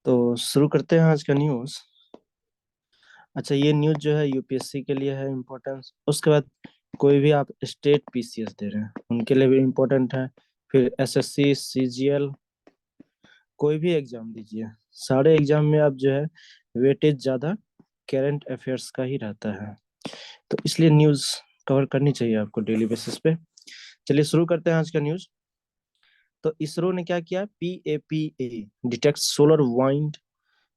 तो शुरू करते हैं आज का न्यूज़। अच्छा, ये न्यूज़ जो है यूपीएससी के लिए है इम्पोर्टेंस। उसके बाद कोई भी आप स्टेट पीसीएस दे रहे हैं उनके लिए भी इम्पोर्टेंट है। फिर एसएससी सीजीएल कोई भी एग्जाम दीजिए, सारे एग्जाम में अब जो है वेटेज ज्यादा करंट अफेयर्स का ही रहता है। तो इसलिए न्यूज़ कवर करनी चाहिए आपको डेली बेसिस पे। चलिए शुरू करते हैं आज का न्यूज़। तो इसरो ने क्या किया, PAPA detect solar wind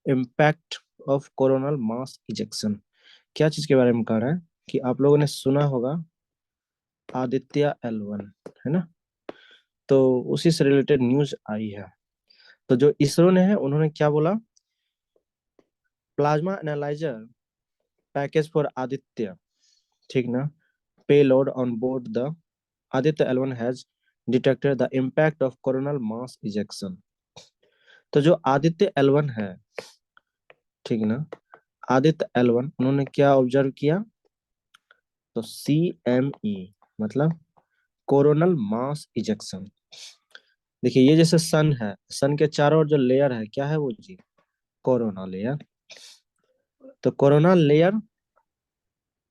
impact of coronal mass ejection. क्या चीज के बारे में कह रहा है कि आप लोगों ने सुना होगा आदित्य L1, है ना। तो उसी से रिलेटेड न्यूज आई है। तो जो इसरो ने है उन्होंने क्या बोला, plasma analyser package for Aditya, ठीक ना, payload on board the Aditya L1 has detected the impact of coronal mass ejection. तो जो आदित्य L1 है, ठीक ना, आदित्य L1 उन्होंने क्या ऑब्जर्व किया, तो CME मतलब कोरोनल मास इजेक्शन। देखिए ये जैसे सन है, सन के चारों ओर जो लेयर है क्या है वो जी, कोरोना लेयर। तो कोरोना लेयर,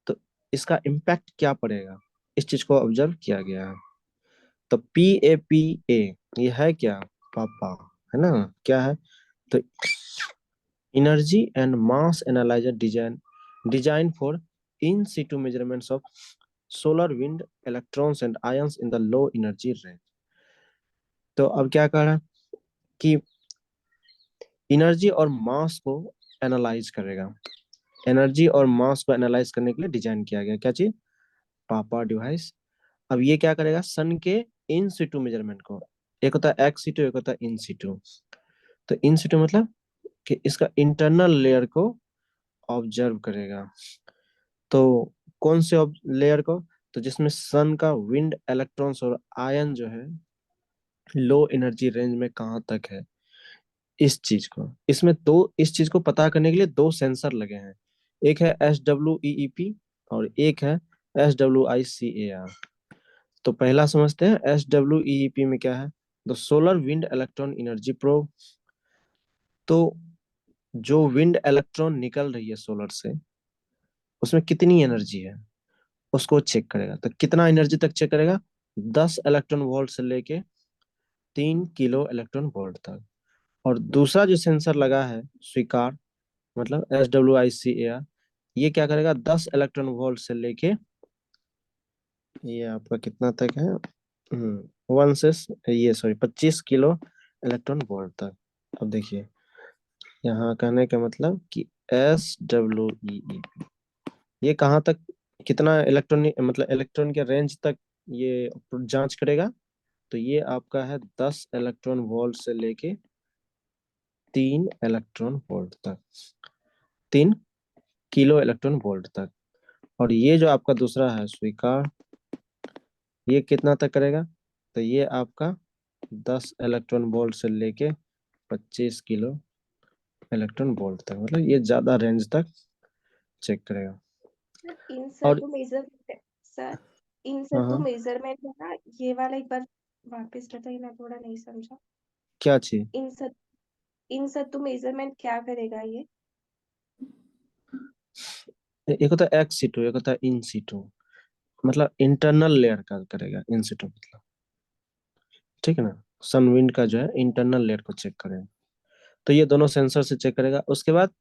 तो इसका इम्पैक्ट क्या पड़ेगा, इस चीज को ऑब्जर्व किया गया है। तो PAPA ये है क्या, पापा, है ना, क्या है, तो energy and mass analyser design design for in Situ measurements of solar wind electrons and ions in the low energy range. तो अब क्या कह रहा है कि एनर्जी और मास को एनालाइज करेगा। एनर्जी और मास को एनालाइज करने के लिए डिजाइन किया गया क्या चीज, पापा डिवाइस। अब ये क्या करेगा, सन के इन सिटू मेजरमेंट को, एक होता है एक्स सिटू, एक होता है इन सिटू। तो इन सिटू मतलब कि इसका इंटरनल लेयर को ऑब्जर्व करेगा। तो कौन से लेयर को, तो जिसमें सन का विंड इलेक्ट्रॉन्स और आयन जो है लो एनर्जी रेंज में कहाँ तक है, इस चीज को, इसमें दो, इस चीज को पता करने के लिए दो सेंसर लगे हैं। एक है SWEEP और एक है SWICAR। तो पहला समझते हैं SWEEP में क्या है, तो solar wind electron energy probe. तो जो विंड इलेक्ट्रॉन निकल रही है सोलर से, उसमें कितनी एनर्जी है उसको चेक करेगा। तो कितना एनर्जी तक चेक करेगा, 10 इलेक्ट्रॉन वोल्ट से लेके 3 किलो इलेक्ट्रॉन वोल्ट तक। और दूसरा जो सेंसर लगा है स्वीकार, मतलब SWICAR, ये क्या करेगा, 10 इलेक्ट्रॉन वोल्ट से लेके, ये आपका कितना तक है, वन से, ये सॉरी 25 किलो इलेक्ट्रॉन वोल्ट तक। अब देखिए यहाँ कहने का मतलब कि SWEE ये कहाँ तक, कितना इलेक्ट्रॉन, मतलब इलेक्ट्रॉन के रेंज तक ये जांच करेगा। तो ये आपका है 10 इलेक्ट्रॉन वोल्ट से लेके 3 इलेक्ट्रॉन वोल्ट तक, 3 किलो इलेक्ट्रॉन वोल्ट तक। और ये जो आपका दूसरा है स्वीकार, ये कितना तक करेगा, तो ये आपका 10 इलेक्ट्रॉन वोल्ट से लेके 25 किलो इलेक्ट्रॉन वोल्ट तक, मतलब ये ज्यादा रेंज तक चेक करेगा। इन और सत्तू मेजरमेंट सर, इन हाँ सत्तू हाँ, मेजरमेंट है ना, ये वाला एक बार वापस बताइए ना, थोड़ा नहीं समझा। क्या चीज, इन सत इन सत्तू मेजरमेंट क्या करेगा ये? एक होता है एक्स सीटू, एक होता है इन सीटू, मतलब इंटरनल लेयर का करेगा इन सीटू मतलब, ठीक है ना। सनविंड का जो है इंटरनल लेयर को चेक करेगा। तो ये दोनों सेंसर से चेक करेगा। उसके बाद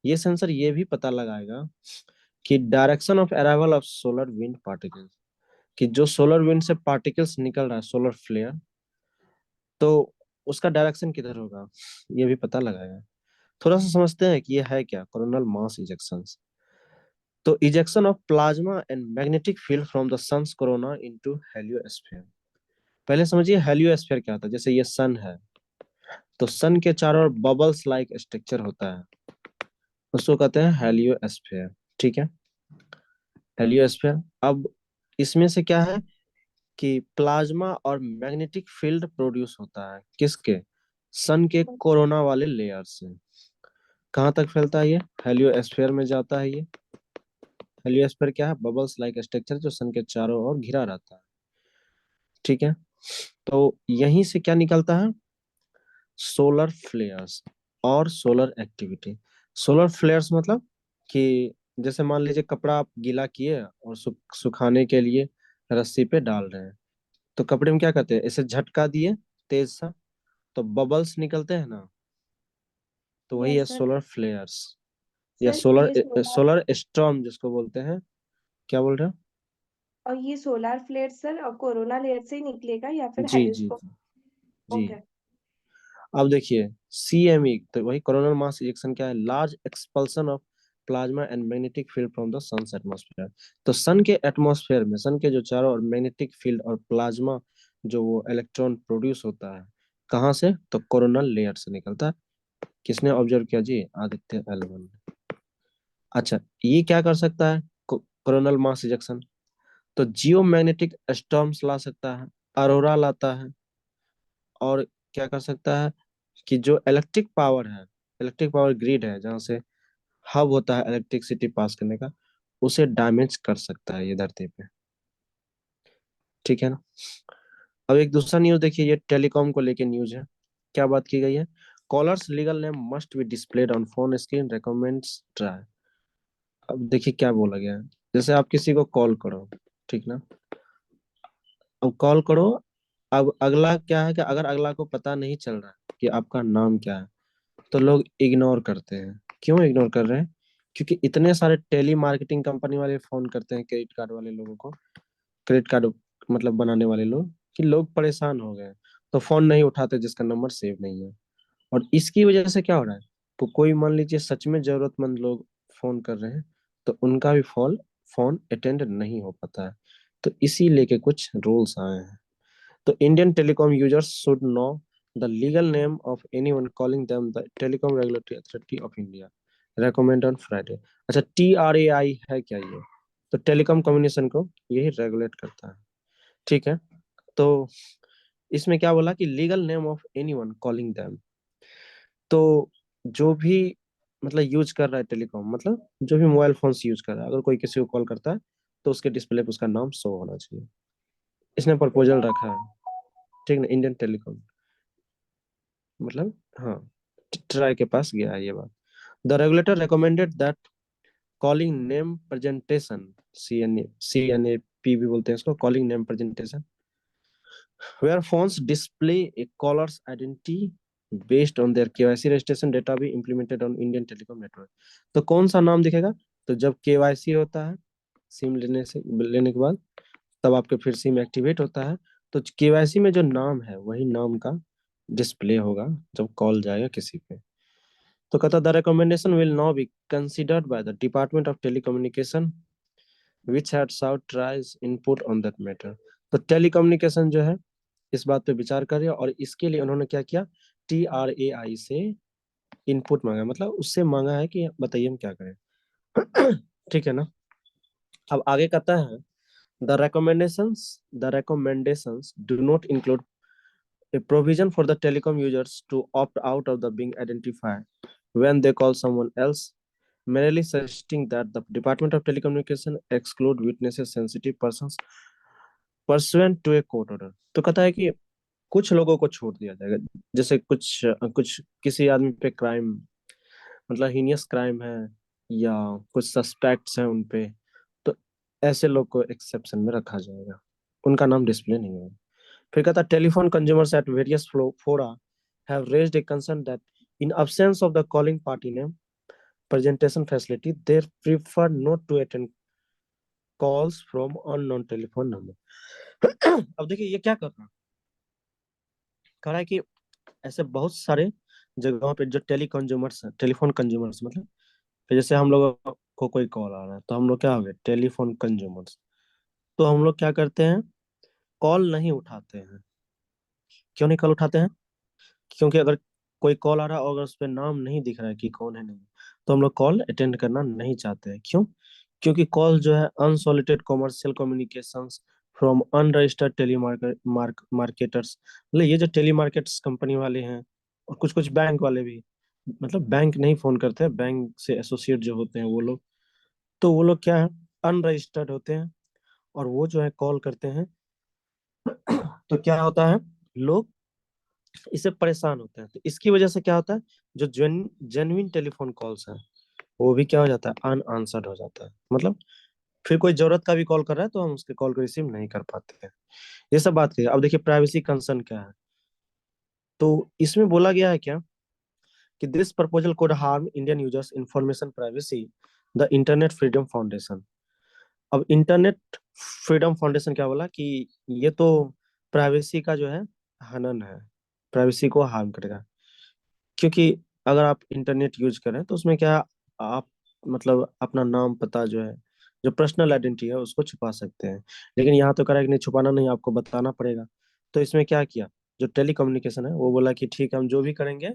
ये सेंसर ये भी पता लगाएगा कि direction of arrival of solar wind particles, कि जो सोलर विंड से पार्टिकल्स निकल रहा है सोलर फ्लेयर, तो उसका डायरेक्शन किधर होगा, ये भी पता लगाएगा। थोड़ा सा समझते हैं कि ये है क्या, कोरोनल मास इजेक्शन। तो ejection of plasma and magnetic field from the sun's corona into heliosphere. पहले समझिए हेलियोस्फीयर क्या होता है। जैसे ये सन है, तो सन के चारों ओर बबल्स लाइक स्ट्रक्चर होता है, उसको कहते हैं हेलियोस्फीयर, ठीक है, हेलियोस्फीयर। अब इसमें से क्या है कि प्लाज्मा और मैग्नेटिक फील्ड प्रोड्यूस होता है किसके, सन के कोरोना वाले लेयर से। कहाँ तक फैलता है ये, हेलियोस्फीयर में जाता है ये। हेलियोस्फीयर क्या है, बबल्स लाइक स्ट्रक्चर जो सन के चारों ओर घिरा रहता है, ठीक है। तो यहीं से क्या निकलता है, सोलर फ्लेयर्स और सोलर एक्टिविटी। सोलर फ्लेयर्स मतलब कि जैसे मान लीजिए कपड़ा आप गीला किए और सुखाने के लिए रस्सी पे डाल रहे हैं, तो कपड़े में क्या करते हैं, ऐसे झटका दिए तेज सा, तो बबल्स निकलते हैं ना, तो वही है यस सर। सोलर फ्लेयर्स या सर ये सोलर सोलार सोलर स्टॉर्म जिसको बोलते हैं। क्या बोल रहे और ये solar flare sir corona layer से ही निकलेगा या हो? फिर जी जी हेलियोस्कोप? जी। ओके। अब देखिए सीएमई, तो वही कोरोनल मास इजेक्शन क्या है, large expulsion of plasma and magnetic field from the sun's atmosphere. तो सन के एटमॉस्फेयर में, सन के जो चारों ओर मैग्नेटिक फील्ड और प्लाज्मा, जो वो इलेक्ट्रॉन प्रोड्यूस होता है, कहाँ से, तो कोरोनल लेयर से निकलता है। किसने ऑब्जर्व किया जी, आदित्य एल1 ने। अच्छा, ये क्या कर सकता है कोरोनल मास इजेक्शन, तो जियो मैग्नेटिक स्टॉर्म्स ला सकता है, अरोरा लाता है, और क्या कर सकता है कि जो इलेक्ट्रिक पावर है, इलेक्ट्रिक पावर ग्रिड है जहाँ से हब होता है इलेक्ट्रिसिटी पास करने का, उसे डैमेज कर सकता है ये धरती पे। ठीक है ना। अब एक दूसरा न्यूज देखिए, ये टेलीकॉम को लेके न्यूज है। क्या बात की गई है, caller's legal name must be displayed on phone screen recommends TRAI. अब देखिए क्या बोला गया है, जैसे आप किसी को कॉल करो, ठीक ना, अब कॉल करो, अब अगला क्या है कि अगर अगला को पता नहीं चल रहा है कि आपका नाम क्या है, तो लोग इग्नोर करते हैं। क्यों इग्नोर कर रहे हैं, क्योंकि इतने सारे टेली मार्केटिंग कंपनी वाले फोन करते हैं क्रेडिट कार्ड वाले लोगों को, क्रेडिट कार्ड मतलब बनाने वाले लोग, कि लोग परेशान हो गए, तो फोन नहीं उठाते जिसका नंबर सेव नहीं है। और इसकी वजह से क्या हो रहा है, तो कोई मान लीजिए सच में जरूरतमंद लोग फोन कर रहे हैं, तो उनका भी फोन अटेंड नहीं हो पाता है। तो इसी लेके कुछ रूल्स आए हैं। तो Indian telecom users should know the legal name of anyone calling them, the Telecom Regulatory Authority of India recommend on Friday। अच्छा, TRAI है क्या ये, तो टेलीकॉम कम्युनिकेशन को यही रेगुलेट करता है। ठीक है। तो इसमें क्या बोला कि legal name of anyone calling them, तो जो भी मतलब यूज कर रहा है टेलीकॉम, मतलब जो भी मोबाइल फोन्स यूज कर रहा है, अगर कोई किसी को कॉल करता है तो उसके डिस्प्ले पे उसका नाम शो होना चाहिए। इसने प्रपोजल रखा है, ठीक ना, इंडियन टेलीकॉम, मतलब हाँ, ट्राई के पास गया है ये बात। The regulator recommended that calling name presentation, CNAP भी बोलते हैं इसको, calling name presentation, where phones display a caller's identity based on their KYC registration data be implemented on Indian Telecom network। तो कौन सा नाम दिखेगा, तो जब KYC होता है सिम लेने के बाद, तब आपके फिर सिम एक्टिवेट होता है, तो KYC में जो नाम है वही नाम का डिस्प्ले होगा जब कॉल जाएगा किसी पे। तो कहता the recommendation will now be considered by the department of telecommunication which had sought TRAI's input on that matter. तो टेलीकम्युनिकेशन जो है इस बात पे विचार कर रहे हैं, और इसके लिए उन्होंने क्या किया, TRAI से इनपुट मांगा, मतलब उससे मांगा है कि बताइए हम क्या करें। ठीक है ना। अब आगे कहता है the recommendations do not include a provision for the telecom users to opt out of the being identified when they call someone else, merely suggesting that the Department of Telecommunication exclude witnesses sensitive persons pursuant to a court order। तो कहता है कि कुछ लोगों को छोड़ दिया जाएगा, जैसे कुछ कुछ किसी आदमी पे क्राइम, मतलब हीनियस क्राइम है, या कुछ सस्पेक्ट्स हैं उन पे, तो ऐसे लोग को एक्सेप्शन में रखा जाएगा, उनका नाम डिस्प्ले नहीं होगा। फिर कहता टेलीफोन कंज्यूमर्स एट वेरियस फोरा have raised a concern that in absence of the calling party name presentation facility they prefer not to attend calls from unknown telephone number। अब देखिए ये क्या कर रहा है, कह रहा है कि ऐसे बहुत सारे जगहों पे जो कंज्यूमर्स हैं, टेलीफोन कंज्यूमर्स मतलब, तो जैसे हम लोग को कोई कॉल आ रहा है तो हम लोग क्या हो गए, टेलीफोन कंज्यूमर्स, तो हम लोग क्या करते हैं, कॉल नहीं उठाते हैं। क्यों नहीं कॉल उठाते हैं, क्योंकि अगर कोई कॉल आ रहा है और अगर उस पर नाम नहीं दिख रहा है कि कौन है, नहीं, तो हम लोग कॉल अटेंड करना नहीं चाहते हैं। क्यों, क्योंकि कॉल जो है unsolicited commercial communications from unregistered marketers, मतलब ये जो टेली मार्केट्स कंपनी वाले हैं, और कुछ कुछ बैंक वाले भी, मतलब बैंक नहीं फोन करते हैं, बैंक से एसोसिएट जो होते हैं वो लोग, तो वो लोग क्या है, अनरजिस्टर्ड होते हैं, और वो जो है कॉल करते हैं। तो क्या होता है, लोग इससे परेशान होते हैं। तो इसकी वजह से क्या होता है, जो जेन्युइन टेलीफोन कॉल्स है वो भी क्या हो जाता है, अनआंसर्ड हो जाता है। मतलब फिर कोई जरूरत का भी कॉल कर रहा है तो हम उसके कॉल को रिसीव नहीं कर पाते हैं। ये सब बात करिए। अब देखिए प्राइवेसी कंसर्न क्या है। तो इसमें बोला गया है क्या कि this proposal could harm Indian users information privacy, the internet freedom foundation. अब इंटरनेट फ्रीडम फाउंडेशन क्या बोला कि ये तो प्राइवेसी का जो है हनन है, प्राइवेसी को हार्म करेगा। क्योंकि अगर आप इंटरनेट यूज करें तो उसमें क्या, आप मतलब अपना नाम पता जो है, जो पर्सनल आइडेंटिटी है उसको छुपा सकते हैं। लेकिन यहाँ तो करा कि नहीं, छुपाना नहीं, आपको बताना पड़ेगा। तो इसमें क्या किया, जो टेली कम्युनिकेशन है वो बोला कि ठीक है, हम जो भी करेंगे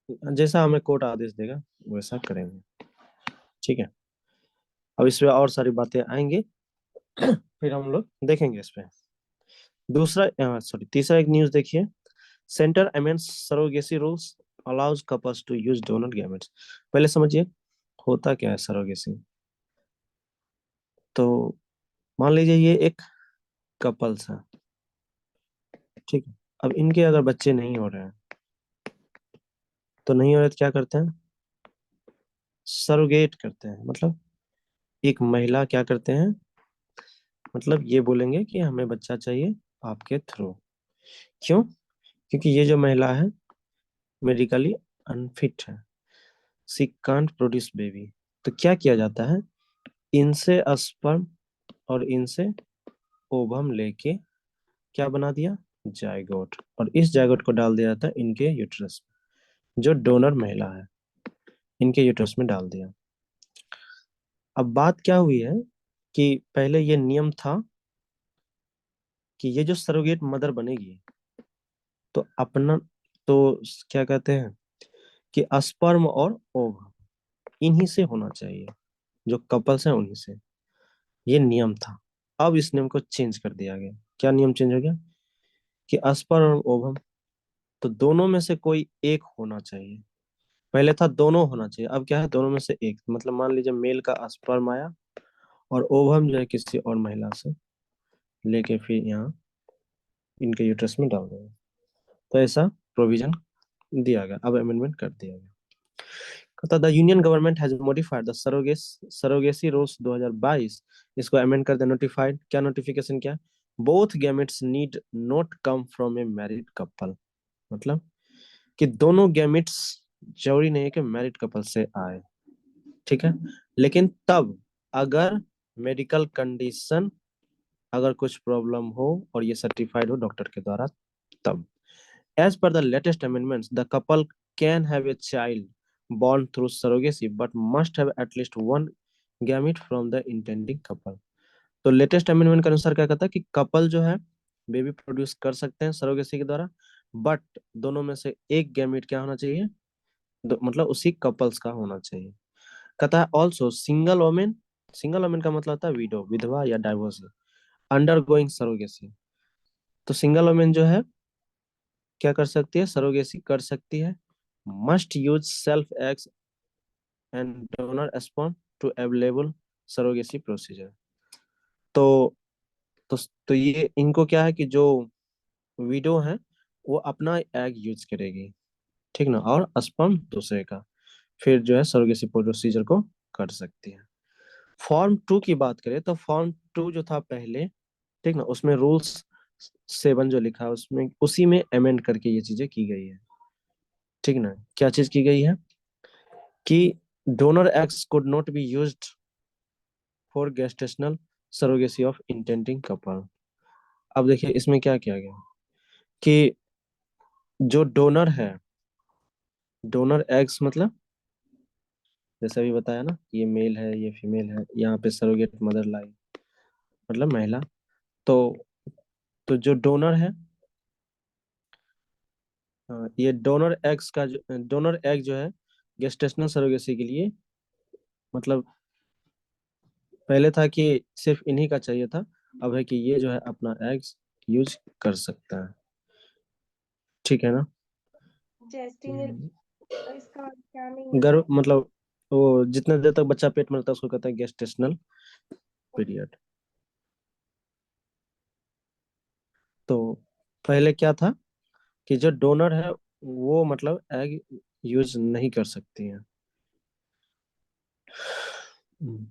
जैसा हमें कोर्ट आदेश देगा वैसा करेंगे। ठीक है। अब इस पे और सारी बातें आएंगे फिर हम लोग देखेंगे इस पे। दूसरा सॉरी तीसरा एक न्यूज देखिए। Centre amends surrogacy rules, allows couples to use donor gametes. पहले समझिए होता क्या है सरोगेसी। तो मान लीजिए ये एक कपल्स है, ठीक है। अब इनके अगर बच्चे नहीं हो रहे हैं, तो नहीं हो रहे तो क्या करते हैं, सरोगेट करते हैं। मतलब एक महिला क्या करते हैं, मतलब ये बोलेंगे कि हमें बच्चा चाहिए आपके थ्रू। क्यों? क्योंकि ये जो महिला है मेडिकली अनफिट है, सी कांट प्रोड्यूस बेबी। तो क्या किया जाता है, इनसे स्पर्म और इनसे ओवम लेके क्या बना दिया, जायगोट। और इस जायगोट को डाल दिया जाता है इनके यूट्रस में। जो डोनर महिला है इनके यूट्रस में डाल दिया। अब बात क्या हुई है कि पहले ये नियम था कि ये जो सरोगेट मदर बनेगी तो अपना, तो क्या कहते हैं कि स्पर्म और ओवम इन्हीं से होना चाहिए, जो कपल्स हैं उन्हीं से। ये नियम था। अब इस नियम को चेंज कर दिया गया। क्या नियम चेंज हो गया कि स्पर्म और ओवम, तो दोनों में से कोई एक होना चाहिए। पहले था दोनों होना चाहिए, अब क्या है, दोनों में से एक। मतलब मान लीजिए मेल का स्पर्म आया और ओवम जो है किसी और महिला से लेके फिर यहाँ इनके यूट्रस में डाल देगा। तो ऐसा प्रोविजन दिया गया, अब अमेंडमेंट कर दिया गया। कहता the union government has modified the surrogacy rules 2022। इसको अमेंड कर दिया, नोटिफाइड। क्या नोटिफिकेशन, क्या, both gametes need not come from A married couple. मतलब कि दोनों गैमेट्स जरूरी नहीं है कि मैरिड कपल से आए, ठीक है। लेकिन तब अगर मेडिकल कंडीशन, अगर कुछ प्रॉब्लम हो और ये सर्टिफाइड हो डॉक्टर के द्वारा, तब as per the latest amendments the couple can have a child born through surrogacy but must have at least one gamete from the intending couple। तो लेटेस्ट अमेंडमेंट के अनुसार क्या कहता है कि कपल जो है बेबी प्रोड्यूस कर सकते हैं सरोगेसी के द्वारा, बट दोनों में से एक गैमेट क्या होना चाहिए, मतलब उसी कपल्स का होना चाहिए। कहता है ऑल्सो सिंगल वोमेन का मतलब होता है विडो, विधवा या डाइवोर्स, अंडर गोइंग सरोगेसी। तो सिंगल वोमेन जो है क्या कर सकती है, सरोगेसी कर सकती है। Must use self eggs and donor sperm to available surrogacy procedure. तो तो तो ये इनको क्या है कि जो विडो है वो अपना एग यूज करेगी, ठीक ना, और स्पर्म दूसरे का, फिर जो है सरोगेसी प्रोसीजर को कर सकती है। फॉर्म 2 की बात करें तो फॉर्म 2 जो था पहले, ठीक ना, उसमें रूल्स 7 जो लिखा है उसमें उसी में अमेंड करके ये चीजें की गई है, ठीक ना। क्या चीज की गई है कि donor eggs could not be used for gestational surrogacy of intending couple. अब देखिए इसमें क्या किया गया कि जो डोनर है, डोनर एग्स मतलब जैसे अभी बताया ना, ये मेल है ये फीमेल है, यहाँ पे सरोगेट मदर लाई मतलब महिला। तो जो डोनर है, ये डोनर एग्स का डोनर एग जो है गेस्टेशनल सरोगेसी के लिए, मतलब पहले था कि सिर्फ इन्हीं का चाहिए था, अब है कि ये जो है अपना एग्स यूज कर सकता है, ठीक है ना। जेस्टिंग हम्म। इसका क्या मीनिंग गर्भ है? मतलब वो जितने देर तक बच्चा पेट में रहता है उसको कहते हैं गेस्टेशनल पीरियड। तो पहले क्या था कि जो डोनर है वो मतलब एग यूज नहीं कर सकती है। हम्म,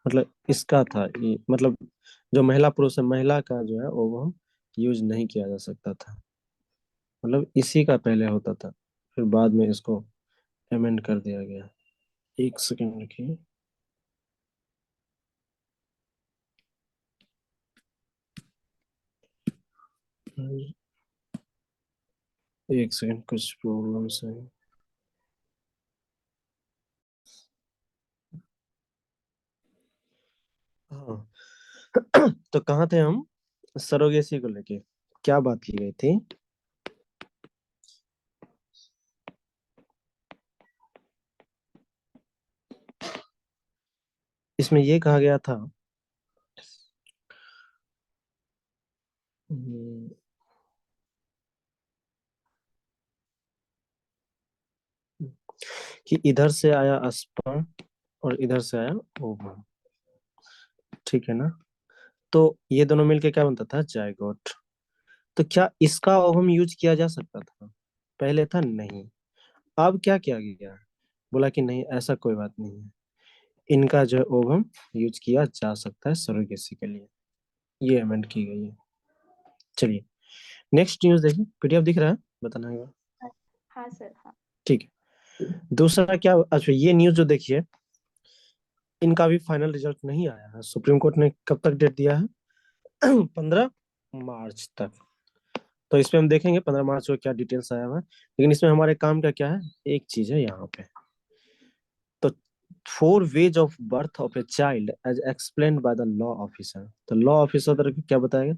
मतलब इसका था ये, मतलब जो महिला पुरुष है, महिला का जो है वो हम यूज नहीं किया जा सकता था। मतलब इसी का पहले होता था, फिर बाद में इसको अमेंड कर दिया गया। एक सेकंड रखिए। एक सेकंड, कुछ प्रॉब्लम्स है। हाँ। तो कहाँ थे हम? सरोगेसी को लेके क्या बात की गई थी? इसमें ये कहा गया था हम्म, कि इधर से आया स्पर्म और इधर से आया ओवम। ठीक है ना? तो ये दोनों मिलके क्या बनता था? जायगोट। तो क्या इसका ओवम यूज किया जा सकता था? पहले था नहीं। अब क्या किया गया? बोला कि नहीं, ऐसा कोई बात नहीं है, इनका जो ओवम यूज किया जा सकता है सरोगेसी के लिए। ये अमेंड की गई है। चलिए नेक्स्ट न्यूज देखिए। पीडीएफ दिख रहा है? बताना है। हाँ हाँ सर, हाँ। ठीक है। दूसरा क्या, अच्छा ये न्यूज जो देखिए, इनका भी फाइनल रिजल्ट नहीं आया है। सुप्रीम कोर्ट ने कब तक डेट दिया है? 15 मार्च तक। तो इसमें हम देखेंगे 15 मार्च को क्या डिटेल्स आया हुआ है। लेकिन इसमें हमारे काम का क्या है, एक चीज है यहाँ पे। तो 4 ways of birth of a child as explained by the law officer. तो लॉ ऑफिसर क्या बताएगा?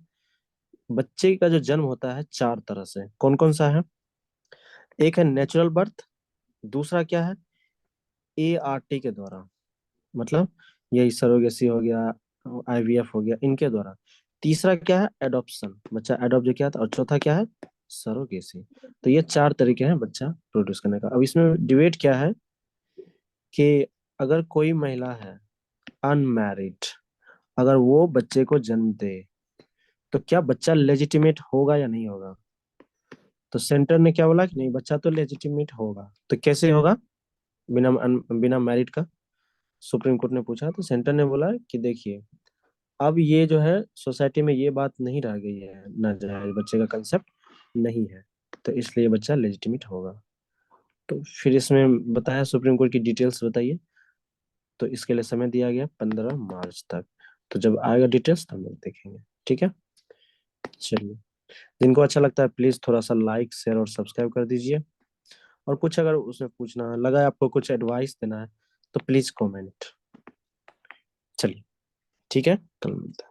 बच्चे का जो जन्म होता है 4 तरह से, कौन कौन सा है? एक है नेचुरल बर्थ, दूसरा क्या है, ART के द्वारा, मतलब यही सरोगेसी हो गया, IVF हो गया, इनके द्वारा। तीसरा क्या है, एडॉप्शन, बच्चा एडॉप्ट जो किया था। और चौथा क्या है, सरोगेसी। तो ये 4 तरीके हैं बच्चा प्रोड्यूस करने का। अब इसमें डिबेट क्या है कि अगर कोई महिला है अनमैरिड, अगर वो बच्चे को जन्म दे, तो क्या बच्चा लेजिटिमेट होगा या नहीं होगा? तो सेंटर ने क्या बोला कि नहीं, बच्चा तो लेजिटिमेट होगा। तो कैसे होगा बिना बिना मैरिड का? सुप्रीम कोर्ट ने पूछा तो सेंटर ने बोला कि देखिए, अब ये जो है सोसाइटी में ये बात नहीं रह गई है, नाजायज बच्चे का कंसेप्ट नहीं है, तो इसलिए बच्चा लेजिटिमेट होगा। तो फिर इसमें बताया सुप्रीम कोर्ट की डिटेल्स बताइए। तो इसके लिए समय दिया गया 15 मार्च तक। तो जब आएगा डिटेल्स तब हम लोग देखेंगे। ठीक है, चलिए। जिनको अच्छा लगता है प्लीज थोड़ा सा लाइक शेयर और सब्सक्राइब कर दीजिए। और कुछ अगर उसमें पूछना लगा है, आपको कुछ एडवाइस देना है, तो प्लीज कमेंट। चलिए, ठीक है, कल मिलते हैं।